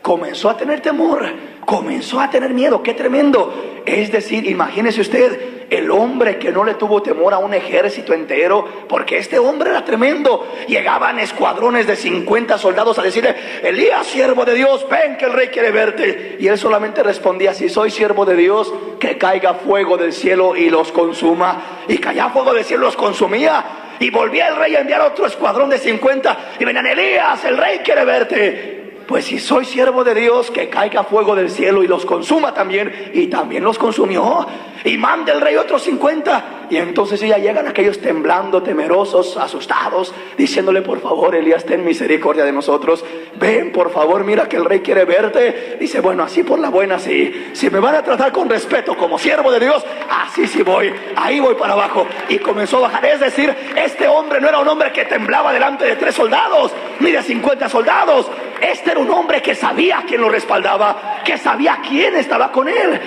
comenzó a tener temor, comenzó a tener miedo. ¡Qué tremendo! Es decir, imagínese usted, el hombre que no le tuvo temor a un ejército entero, porque este hombre era tremendo. Llegaban escuadrones de 50 soldados a decirle: Elías, siervo de Dios, ven que el rey quiere verte. Y él solamente respondía: si soy siervo de Dios, que caiga fuego del cielo y los consuma. Y caía fuego del cielo y los consumía. Y volvía el rey a enviar otro escuadrón de 50 y venían: Elías, el rey quiere verte. Pues si soy siervo de Dios, que caiga fuego del cielo y los consuma también. Y también los consumió. Y manda el rey otros 50. Y entonces ya llegan aquellos temblando, temerosos, asustados, diciéndole: por favor, Elías, ten misericordia de nosotros. Ven, por favor, mira que el rey quiere verte. Dice: bueno, así por la buena, sí. Si me van a tratar con respeto como siervo de Dios, así sí voy. Ahí voy para abajo. Y comenzó a bajar. Es decir, este hombre no era un hombre que temblaba delante de 3 soldados, ni de 50 soldados. Este era un hombre que sabía quién lo respaldaba, que sabía quién estaba con él.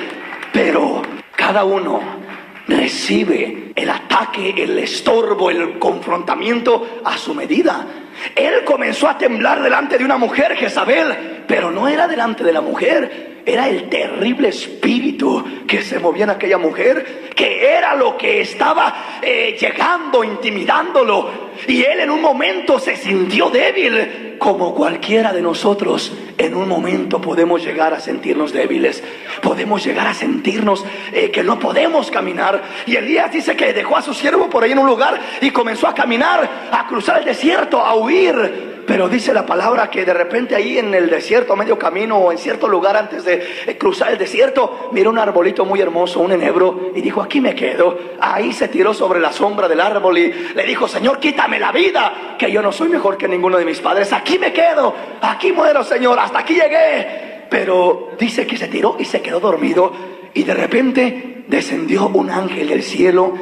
Pero cada uno recibe el ataque, el estorbo, el confrontamiento a su medida. Él comenzó a temblar delante de una mujer, Jezabel, pero no era delante de la mujer, era el terrible espíritu que se movía en aquella mujer, que era lo que estaba llegando, intimidándolo. Y él en un momento se sintió débil, como cualquiera de nosotros. En un momento podemos llegar a sentirnos débiles, podemos llegar a sentirnos que no podemos caminar. Y Elías dice que dejó a su siervo por ahí en un lugar y comenzó a caminar, a cruzar el desierto, a huir. Pero dice la palabra que de repente ahí en el desierto, a medio camino o en cierto lugar antes de cruzar el desierto, miró un arbolito muy hermoso, un enebro, y dijo: aquí me quedo. Ahí se tiró sobre la sombra del árbol y le dijo: Señor, quítame la vida, que yo no soy mejor que ninguno de mis padres. Aquí me quedo, aquí muero, Señor, hasta aquí llegué. Pero dice que se tiró y se quedó dormido, y de repente descendió un ángel del cielo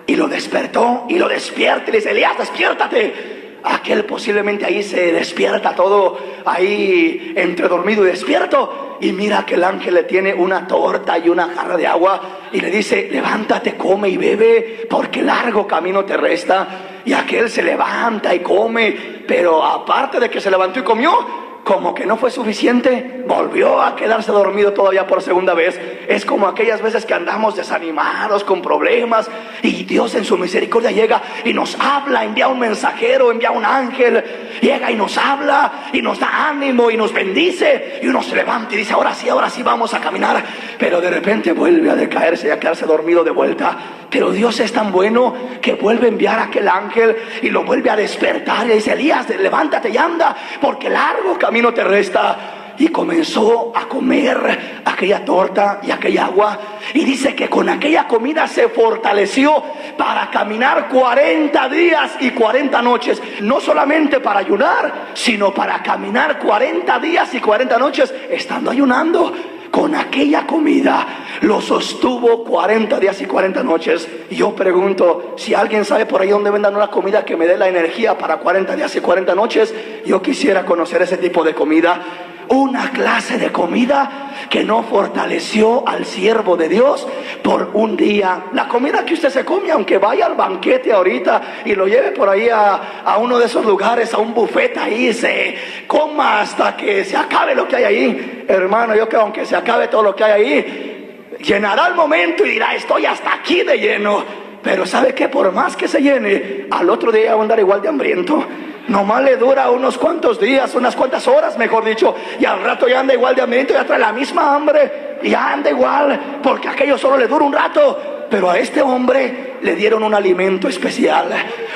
y lo despertó y lo despierta y le dice: Elías, despiértate. Aquel posiblemente ahí se despierta todo ahí entre dormido y despierto, y mira que el ángel le tiene una torta y una jarra de agua y le dice: levántate, come y bebe, porque largo camino te resta. Y aquel se levanta y come, pero aparte de que se levantó y comió, como que no fue suficiente, volvió a quedarse dormido todavía por segunda vez. Es como aquellas veces que andamos desanimados, con problemas, y Dios en su misericordia llega y nos habla, envía un mensajero, envía un ángel, llega y nos habla y nos da ánimo y nos bendice, y uno se levanta y dice: ahora sí vamos a caminar. Pero de repente vuelve a decaerse y a quedarse dormido de vuelta. Pero Dios es tan bueno que vuelve a enviar a aquel ángel y lo vuelve a despertar y le dice: Elías, levántate y anda, porque largo camino te resta. Y comenzó a comer aquella torta y aquella agua, y dice que con aquella comida se fortaleció para caminar 40 días y 40 noches. No solamente para ayunar, sino para caminar 40 días y 40 noches estando ayunando. Con aquella comida lo sostuvo 40 días y 40 noches. Y yo pregunto, si alguien sabe por ahí dónde vendan una comida que me dé la energía para 40 días y 40 noches, yo quisiera conocer ese tipo de comida. Una clase de comida que no fortaleció al siervo de Dios por un día. La comida que usted se come, aunque vaya al banquete ahorita y lo lleve por ahí a uno de esos lugares, a un buffet ahí, se coma hasta que se acabe lo que hay ahí. Hermano, yo creo que aunque se acabe todo lo que hay ahí, llenará el momento y dirá: estoy hasta aquí de lleno. Pero ¿sabe qué? Por más que se llene, al otro día va a andar igual de hambriento. Nomás le dura unos cuantos días, unas cuantas horas, mejor dicho, y al rato ya anda igual de hambriento, ya trae la misma hambre, y ya anda igual, porque aquello solo le dura un rato. Pero a este hombre le dieron un alimento especial,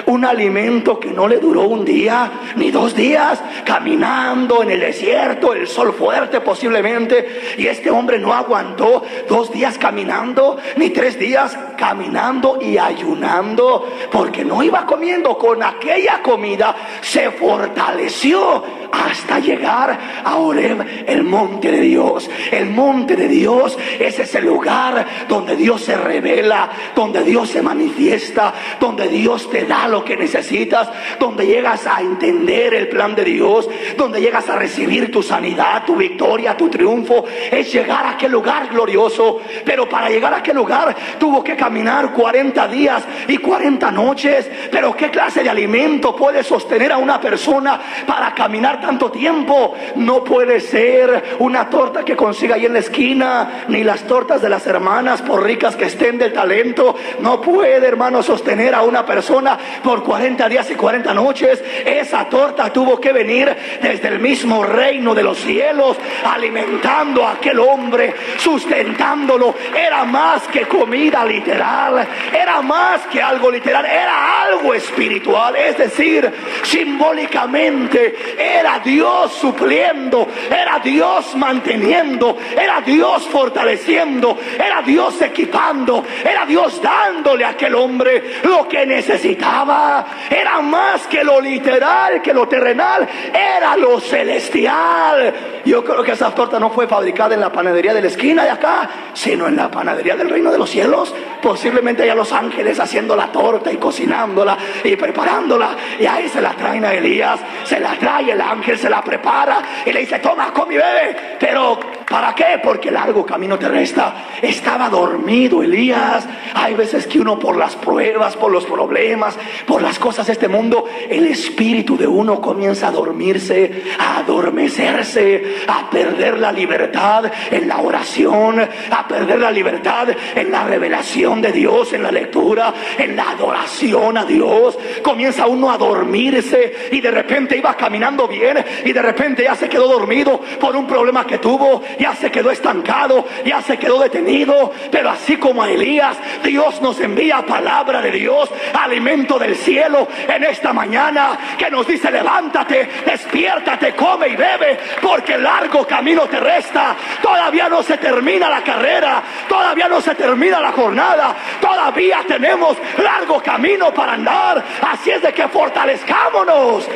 un alimento que no le duró un día ni 2 días, caminando en el desierto, el sol fuerte posiblemente, y este hombre no aguantó 2 días caminando, ni 3 días caminando y ayunando, porque no iba comiendo. Con aquella comida se fortaleció hasta llegar a Horeb, el monte de Dios. El monte de Dios es ese lugar donde Dios se revela, donde Dios se manifiesta, donde Dios te da lo que necesitas, donde llegas a entender el plan de Dios, donde llegas a recibir tu sanidad, tu victoria, tu triunfo. Es llegar a aquel lugar glorioso. Pero para llegar a aquel lugar tuvo que caminar 40 días y 40 noches. Pero ¿qué clase de alimento puede sostener a una persona para caminar tanto tiempo? No puede ser una torta que consiga ahí en la esquina, ni las tortas de las hermanas, por ricas que estén, del talento. No puede, hermano, sostener a una persona por 40 días y 40 noches. Esa torta tuvo que venir desde el mismo reino de los cielos, alimentando a aquel hombre, sustentándolo. Era más que comida literal, era más que algo literal, era algo espiritual. Es decir, simbólicamente era Dios supliendo, era Dios manteniendo, era Dios fortaleciendo, era Dios equipando, era Dios dándole a aquel hombre lo que necesitaba. Era más que lo literal, que lo terrenal, era lo celestial. Yo creo que esa torta no fue fabricada en la panadería de la esquina de acá, sino en la panadería del reino de los cielos. Posiblemente haya los ángeles haciendo la torta y cocinándola y preparándola, y ahí se la traen a Elías, se la trae el ángel, se la prepara y le dice: toma, come y bebe. Pero ¿para qué? Porque largo camino te resta. Estaba dormido Elías. Hay veces que uno, por las pruebas, por los problemas, por las cosas de este mundo, el espíritu de uno comienza a dormirse, a adormecerse, a perder la libertad en la oración, a perder la libertad en la revelación de Dios, en la lectura, en la adoración a Dios. Comienza uno a dormirse, y de repente iba caminando bien y de repente ya se quedó dormido por un problema que tuvo, ya se quedó estancado, ya se quedó detenido. Pero así como a Elías, Dios nos envía palabra de Dios, alimento del cielo en esta mañana, que nos dice: levántate, despiértate, come y bebe, porque largo camino te resta. Todavía no se termina la carrera, todavía no se termina la jornada, todavía tenemos largo camino para andar. Así es de que fortalezcámonos.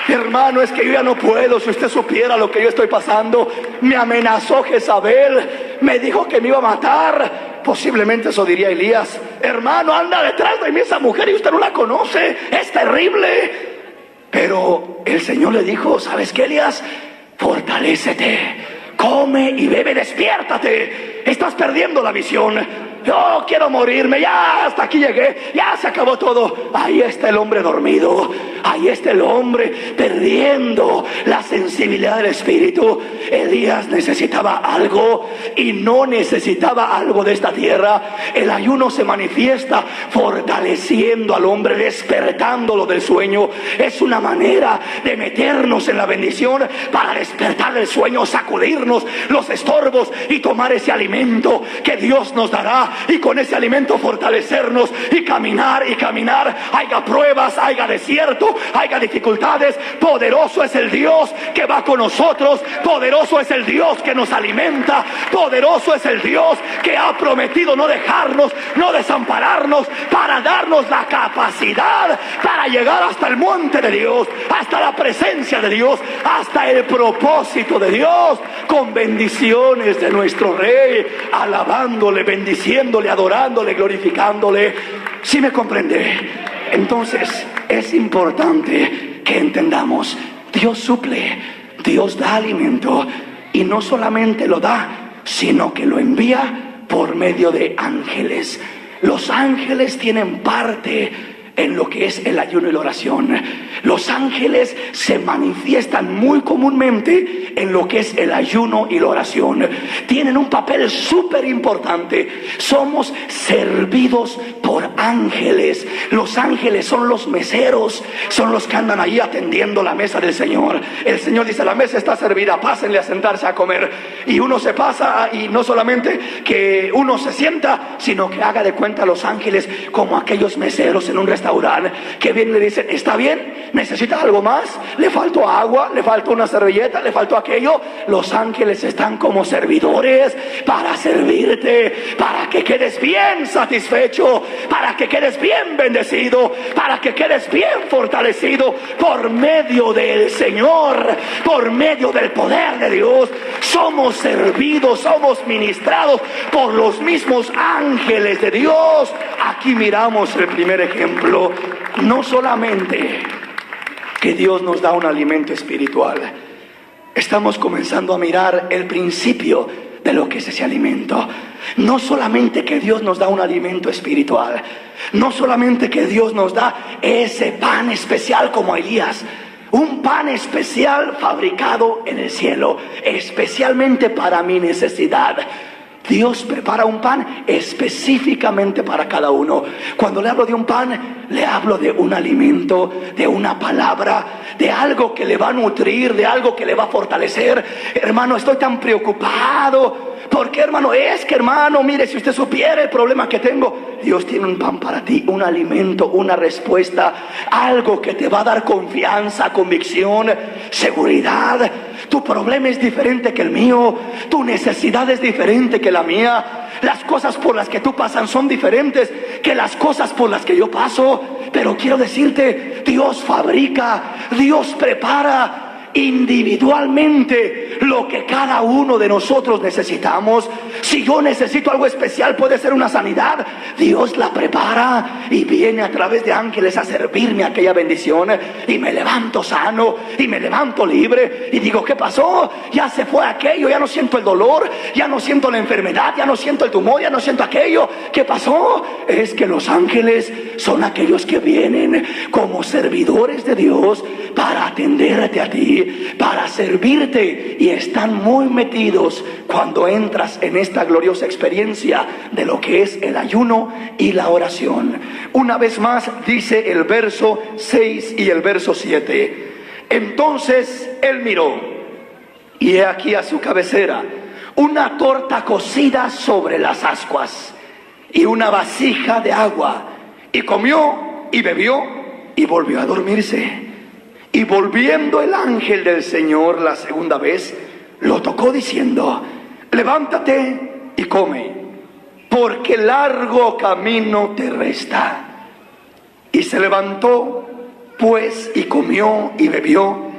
Hermano, es que yo ya no puedo. Si usted supiera lo que yo estoy pasando. Me amenazó Jezabel, me dijo que me iba a matar. Posiblemente eso diría Elías: hermano, anda detrás de mí esa mujer y usted no la conoce, es terrible. Pero el Señor le dijo: ¿sabes qué, Elías? Fortalécete, come y bebe, despiértate. Estás perdiendo la visión. Yo quiero morirme, ya hasta aquí llegué, ya se acabó todo. Ahí está el hombre dormido, ahí está el hombre perdiendo la sensibilidad del espíritu. Elías necesitaba algo, y no necesitaba algo de esta tierra. El ayuno se manifiesta fortaleciendo al hombre, despertándolo del sueño. Es una manera de meternos en la bendición para despertar del sueño, sacudirnos los estorbos y tomar ese alimento que Dios nos dará, y con ese alimento fortalecernos y caminar. Haya pruebas, haya desierto, haya dificultades, poderoso es el Dios que va con nosotros, poderoso es el Dios que nos alimenta, poderoso es el Dios que ha prometido no dejarnos, no desampararnos, para darnos la capacidad para llegar hasta el monte de Dios, hasta la presencia de Dios, hasta el propósito de Dios, con bendiciones de nuestro Rey, alabándole, bendiciéndole, adorándole, glorificándole. ¿Sí me comprende? Entonces es importante que entendamos: Dios suple, Dios da alimento, y no solamente lo da, sino que lo envía por medio de ángeles. Los ángeles tienen parte en lo que es el ayuno y la oración. Los ángeles se manifiestan muy comúnmente en lo que es el ayuno y la oración. Tienen un papel súper importante. Somos servidos por ángeles. Los ángeles son los meseros, son los que andan ahí atendiendo la mesa del Señor. El Señor dice: la mesa está servida, pásenle a sentarse a comer. Y uno se pasa, y no solamente que uno se sienta, sino que haga de cuenta a los ángeles como aquellos meseros en un restaurante que vienen y le dicen: ¿está bien? ¿Necesita algo más? ¿Le faltó agua? ¿Le faltó una servilleta? ¿Le faltó aquello? Los ángeles están como servidores para servirte, para que quedes bien satisfecho, para que quedes bien bendecido, para que quedes bien fortalecido por medio del Señor, por medio del poder de Dios. Somos servidos, somos ministrados por los mismos ángeles de Dios. Aquí miramos el primer ejemplo. No solamente que Dios nos da un alimento espiritual, estamos comenzando a mirar el principio de lo que es ese alimento. No solamente que Dios nos da un alimento espiritual, no solamente que Dios nos da ese pan especial como a Elías, un pan especial fabricado en el cielo, especialmente para mi necesidad. Dios prepara un pan específicamente para cada uno. Cuando le hablo de un pan, le hablo de un alimento, de una palabra, de algo que le va a nutrir, de algo que le va a fortalecer. Hermano, estoy tan preocupado. ¿Por qué, hermano? Es que, hermano, mire, si usted supiera el problema que tengo. Dios tiene un pan para ti, un alimento, una respuesta, algo que te va a dar confianza, convicción, seguridad. Tu problema es diferente que el mío, tu necesidad es diferente que la mía. Las cosas por las que tú pasas son diferentes que las cosas por las que yo paso. Pero quiero decirte, Dios fabrica, Dios prepara individualmente lo que cada uno de nosotros necesitamos. Si yo necesito algo especial, puede ser una sanidad, Dios la prepara y viene a través de ángeles a servirme aquella bendición, y me levanto sano y me levanto libre y digo, ¿qué pasó? Ya se fue aquello, ya no siento el dolor, ya no siento la enfermedad, ya no siento el tumor, ya no siento aquello. ¿Qué pasó? Es que los ángeles son aquellos que vienen como servidores de Dios para atenderte a ti, para servirte, y están muy metidos cuando entras en esta gloriosa experiencia de lo que es el ayuno y la oración. Una vez más dice el verso 6 y el verso 7: entonces él miró, y he aquí a su cabecera una torta cocida sobre las ascuas y una vasija de agua, y comió y bebió y volvió a dormirse. Y volviendo el ángel del Señor la segunda vez, lo tocó diciendo: levántate y come, porque largo camino te resta. Y se levantó pues y comió y bebió,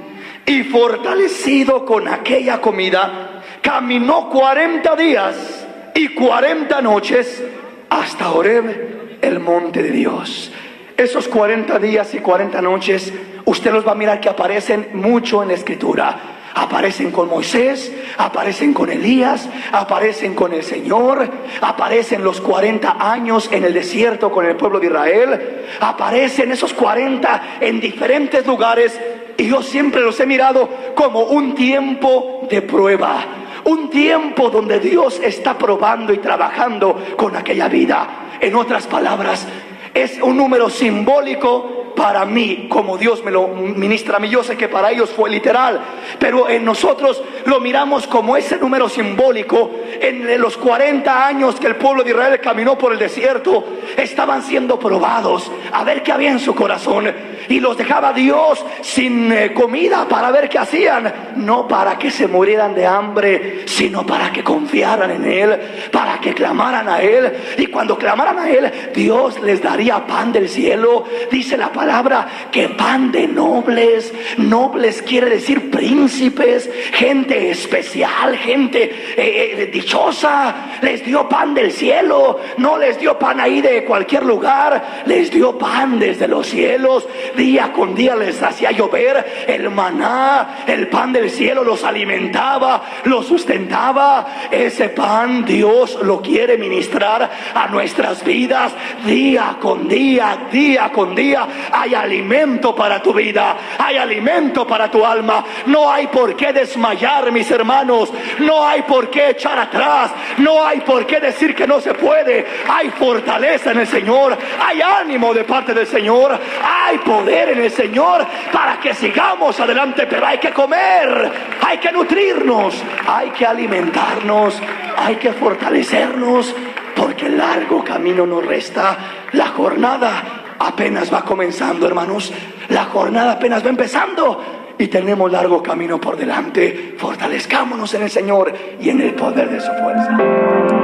y fortalecido con aquella comida, caminó 40 días y 40 noches hasta Horeb, el monte de Dios. Esos 40 días y 40 noches, usted los va a mirar que aparecen mucho en la Escritura. Aparecen con Moisés, aparecen con Elías, aparecen con el Señor, aparecen los 40 años en el desierto con el pueblo de Israel, aparecen esos 40 en diferentes lugares, y yo siempre los he mirado como un tiempo de prueba, un tiempo donde Dios está probando y trabajando con aquella vida. En otras palabras, es un número simbólico para mí, como Dios me lo ministra a mí. Yo sé que para ellos fue literal, pero en nosotros lo miramos como ese número simbólico. En los 40 años que el pueblo de Israel caminó por el desierto, estaban siendo probados a ver qué había en su corazón, y los dejaba Dios sin comida para ver qué hacían, no para que se murieran de hambre, sino para que confiaran en Él, para que clamaran a Él, y cuando clamaran a Él, Dios les daría pan del cielo. Dice la palabra que pan de nobles. Nobles quiere decir príncipes, gente especial, gente dichosa. Les dio pan del cielo, no les dio pan ahí de cualquier lugar, les dio pan desde los cielos. Día con día les hacía llover el maná, el pan del cielo los alimentaba, los sustentaba. Ese pan Dios lo quiere ministrar a nuestras vidas día con día, día con día. Hay alimento para tu vida, hay alimento para tu alma. No hay por qué desmayar, mis hermanos, no hay por qué echar atrás, no hay por qué decir que no se puede. Hay fortaleza en el Señor, hay ánimo de parte del Señor, hay poder en el Señor para que sigamos adelante. Pero hay que comer, hay que nutrirnos, hay que alimentarnos, hay que fortalecernos, porque largo camino nos resta. La jornada apenas va comenzando, hermanos. La jornada apenas va empezando y tenemos largo camino por delante. Fortalezcámonos en el Señor y en el poder de su fuerza.